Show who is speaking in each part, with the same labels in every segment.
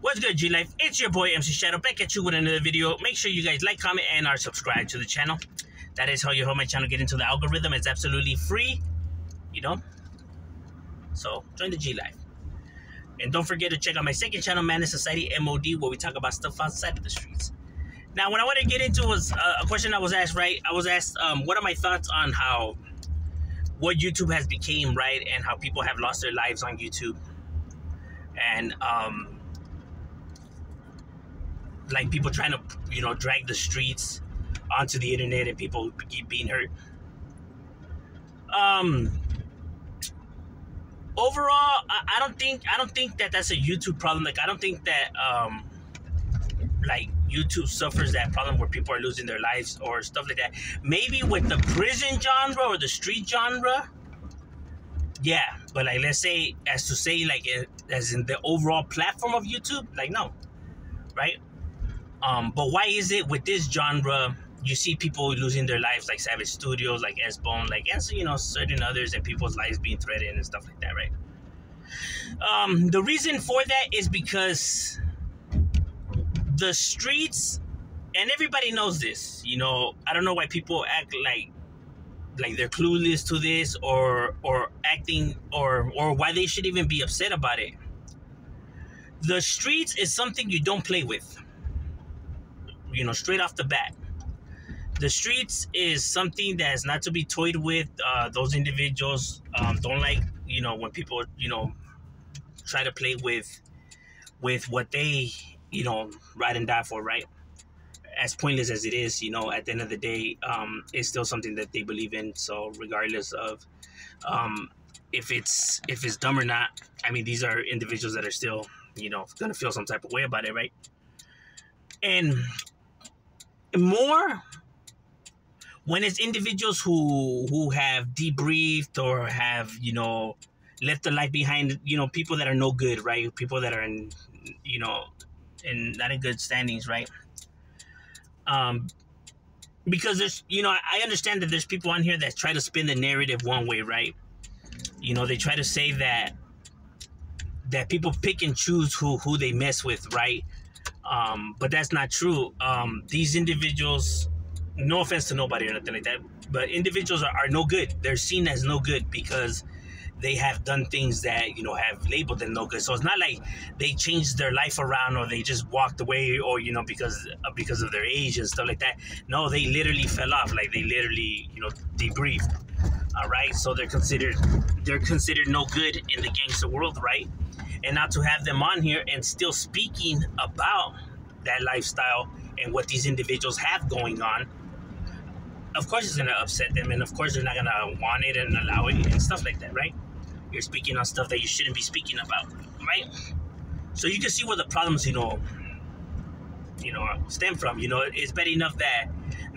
Speaker 1: What's good, G Life? It's your boy MC Shadow back at you with another video. Make sure you guys like, comment, and are subscribed to the channel. That is how you help my channel get into the algorithm. It's absolutely free, you know. So join the G Life. And don't forget to check out my second channel, Man in Society, M.O.D, where we talk about stuff outside of the streets. Now, what I want to get into was a question I was asked, right? I was asked, what are my thoughts on what YouTube has become, right? And how people have lost their lives on YouTube. And, like people trying to, drag the streets onto the internet and people keep being hurt. Overall, I don't think that that's a YouTube problem. Like, I don't think that, like, YouTube suffers that problem where people are losing their lives or stuff like that. Maybe with the prison genre or the street genre, yeah. But, like, let's say, as in the overall platform of YouTube, like, no, right? But why is it with this genre you see people losing their lives, like Savage Studios, like S-Bone, like, and so, certain others, and people's lives being threatened and stuff like that, right? The reason for that is because the streets, and everybody knows this, I don't know why people act like they're clueless to this or acting or why they should even be upset about it. The streets is something you don't play with. Straight off the bat. The streets is something that's not to be toyed with. Those individuals don't like, when people, try to play with what they, ride and die for, right? As pointless as it is, at the end of the day, it's still something that they believe in. So regardless of if it's dumb or not, I mean, these are individuals that are still, gonna feel some type of way about it, right? And more when it's individuals who have debriefed or have, left the life behind, people that are no good, right? People that are in, in not in good standings, right? Because there's, I understand that there's people on here that try to spin the narrative one way, right? They try to say that people pick and choose who they mess with, right? But that's not true. These individuals, no offense to nobody or nothing like that, but individuals are no good. They're seen as no good because they have done things that, have labeled them no good. So it's not like they changed their life around or they just walked away or, because of their age and stuff like that. No, they literally fell off. Like, they literally, debriefed. All right. So they're considered no good in the gangster world, right? And now to have them on here and still speaking about that lifestyle and what these individuals have going on, of course it's going to upset them, and of course they're not going to want it and allow it and stuff like that, right? You're speaking on stuff that you shouldn't be speaking about, right? So you can see where the problems, stem from. It's bad enough that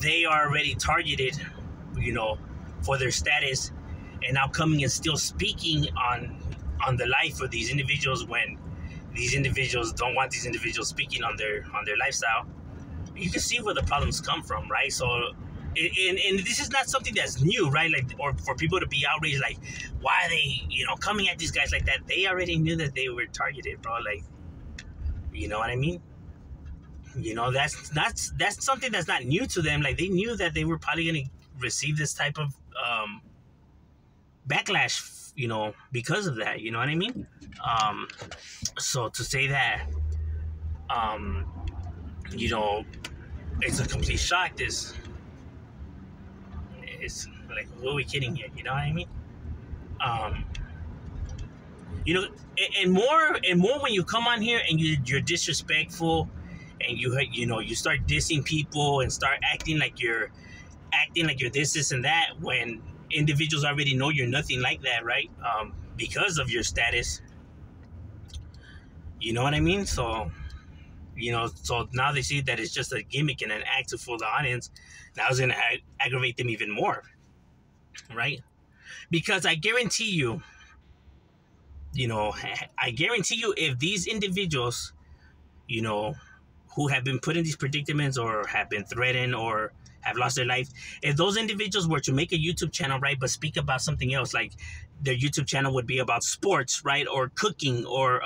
Speaker 1: they are already targeted, for their status, and now coming and still speaking on the life of these individuals when these individuals don't want these individuals speaking on their lifestyle. You can see where the problems come from, right? So, and this is not something that's new, right? Like, or for people to be outraged, like, why are they, coming at these guys like that? They already knew that they were targeted, bro. Like, you know what I mean? That's something that's not new to them. Like, they knew that they were probably going to receive this type of backlash, because of that, you know what I mean? So to say that, it's a complete shock, it's like, what are we kidding here? You know what I mean? And more when you come on here and you're disrespectful and you start dissing people and start acting like you're this and that, when individuals already know you're nothing like that, right? Because of your status, you know what I mean? So, so now they see that it's just a gimmick and an act to fool the audience. Now it's going to aggravate them even more, right? Because I guarantee you, if these individuals, who have been put in these predicaments or have been threatened or have lost their life, if those individuals were to make a YouTube channel, right, but speak about something else, like their YouTube channel would be about sports, right, or cooking, or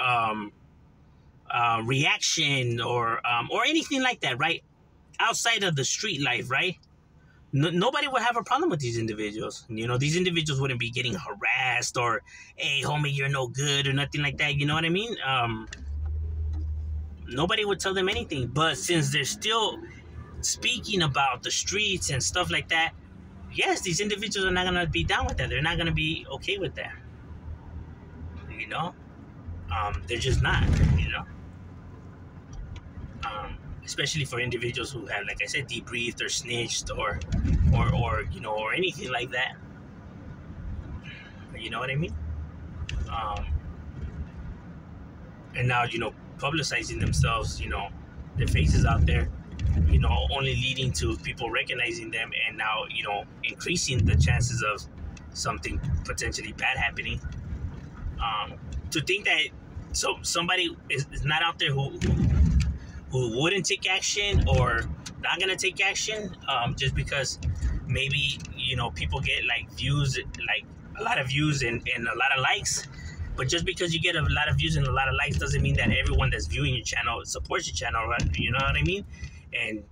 Speaker 1: reaction or anything like that, right? Outside of the street life, right? Nobody would have a problem with these individuals. These individuals wouldn't be getting harassed or, hey, homie, you're no good or nothing like that. You know what I mean? Nobody would tell them anything. But since they're still speaking about the streets and stuff like that, yes, these individuals are not going to be down with that. They're not going to be okay with that. They're just not, especially for individuals who have, like I said, debriefed or snitched or anything like that. You know what I mean? And now, publicizing themselves, their faces out there, only leading to people recognizing them and now, increasing the chances of something potentially bad happening. To think that somebody is not out there who wouldn't take action or not gonna take action, just because maybe people get views, a lot of views and a lot of likes. But just because you get a lot of views and a lot of likes doesn't mean that everyone that's viewing your channel supports your channel, right? You know what I mean? And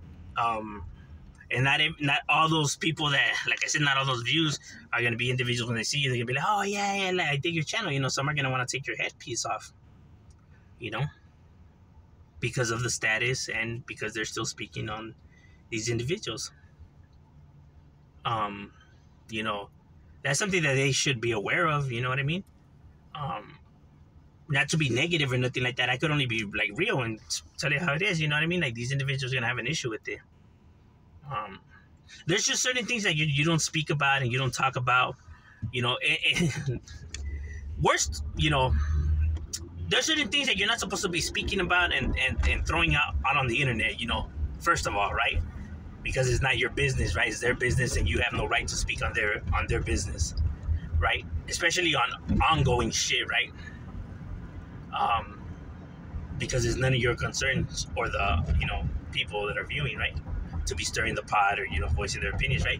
Speaker 1: not all those people that, like I said, not all those views are gonna be individuals. When they see you, they're gonna be like, oh yeah, I dig your channel. Some are gonna want to take your headpiece off, because of the status and because they're still speaking on these individuals. That's something that they should be aware of. You know what I mean? Not to be negative or nothing like that. I could only be real and tell you how it is. You know what I mean? These individuals are gonna have an issue with it. There's just certain things that you don't speak about and you don't talk about. Worst, there's certain things that you're not supposed to be speaking about and throwing out on the internet, first of all, right? Because it's not your business, right? It's their business and you have no right to speak on their business, right? Especially on ongoing shit, right? Because it's none of your concerns or the, people that are viewing, right? To be stirring the pot or, voicing their opinions, right?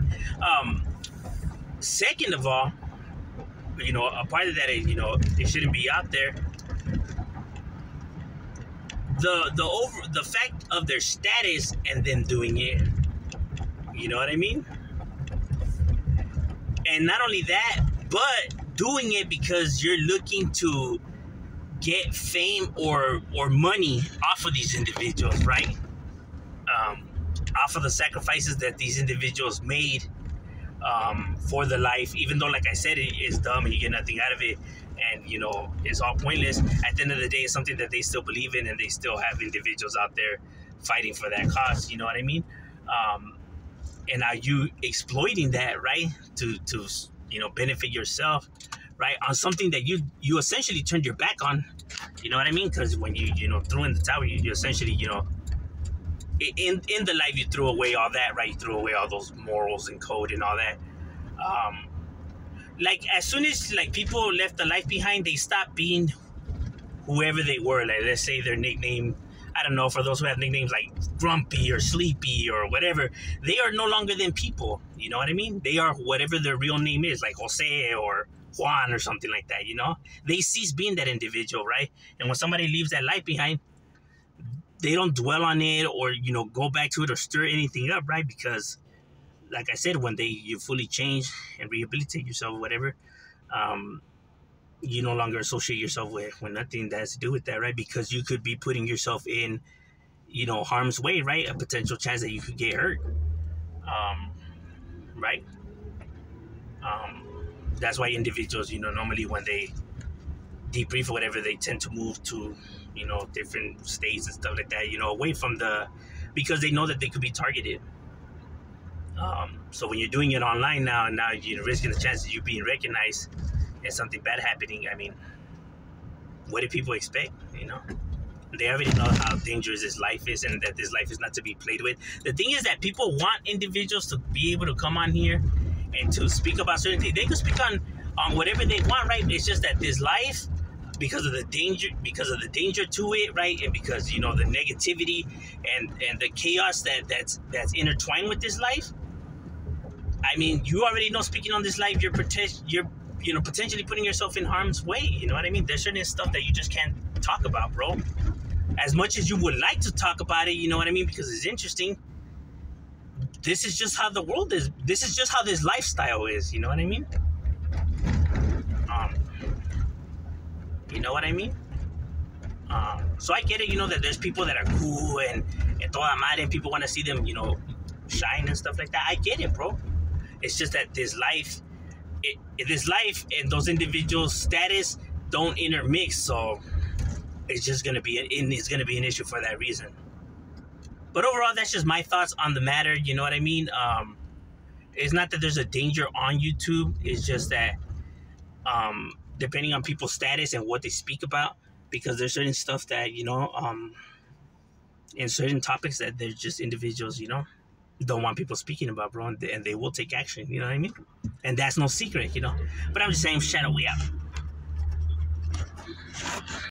Speaker 1: Second of all, a part of that, it shouldn't be out there. The fact of their status and them doing it, you know what I mean? And not only that, but doing it because you're looking to get fame or money off of these individuals, right? Off of the sacrifices that these individuals made for the life, even though, like I said, it is dumb and you get nothing out of it, and it's all pointless. At the end of the day, it's something that they still believe in, and they still have individuals out there fighting for that cause. You know what I mean? And are you exploiting that, right, to benefit yourself, right, on something that you essentially turned your back on? You know what I mean? Because when you threw in the towel, you essentially in the life you threw away all that, right? You threw away all those morals and code and all that. As soon as people left the life behind, they stopped being whoever they were. Let's say their nickname, I don't know, for those who have nicknames like Grumpy or Sleepy or whatever, they are no longer than people. You know what I mean? They are whatever their real name is, like Jose or Juan or something like that. They cease being that individual, right? And when somebody leaves that life behind, they don't dwell on it or go back to it or stir anything up, right? Because, like I said, when you fully change and rehabilitate yourself or whatever, you no longer associate yourself with nothing that has to do with that, right? Because you could be putting yourself in, harm's way, right? A potential chance that you could get hurt, right? That's why individuals, normally when they debrief or whatever, they tend to move to, different states and stuff like that, away from because they know that they could be targeted. So when you're doing it online now you're risking the chance of you being recognized and something bad happening. I mean, what do people expect? They already know how dangerous this life is and that this life is not to be played with. The thing is that people want individuals to be able to come on here and to speak about certain things. They can speak on whatever they want, right? It's just that this life, because of the danger to it, right? And because the negativity and the chaos that's intertwined with this life. I mean, you already know, speaking on this life, you're potentially putting yourself in harm's way. You know what I mean? There's certain stuff that you just can't talk about, bro. as much as you would like to talk about it, you know what I mean, because it's interesting, this is just how the world is. This is just how this lifestyle is, you know what I mean? Um, you know what I mean? So I get it, you know, that there's people that are cool and toda madre, and people want to see them, you know, shine and stuff like that. I get it, bro. It's just that this life and those individuals' status don't intermix, so it's just gonna be an issue for that reason. But overall, that's just my thoughts on the matter. You know what I mean? It's not that there's a danger on YouTube. It's just that depending on people's status and what they speak about, because there's certain stuff that, you know, in certain topics that there's just individuals, you know, don't want people speaking about, bro, and they will take action. You know what I mean? And that's no secret, you know. But I'm just saying, shadow, we out.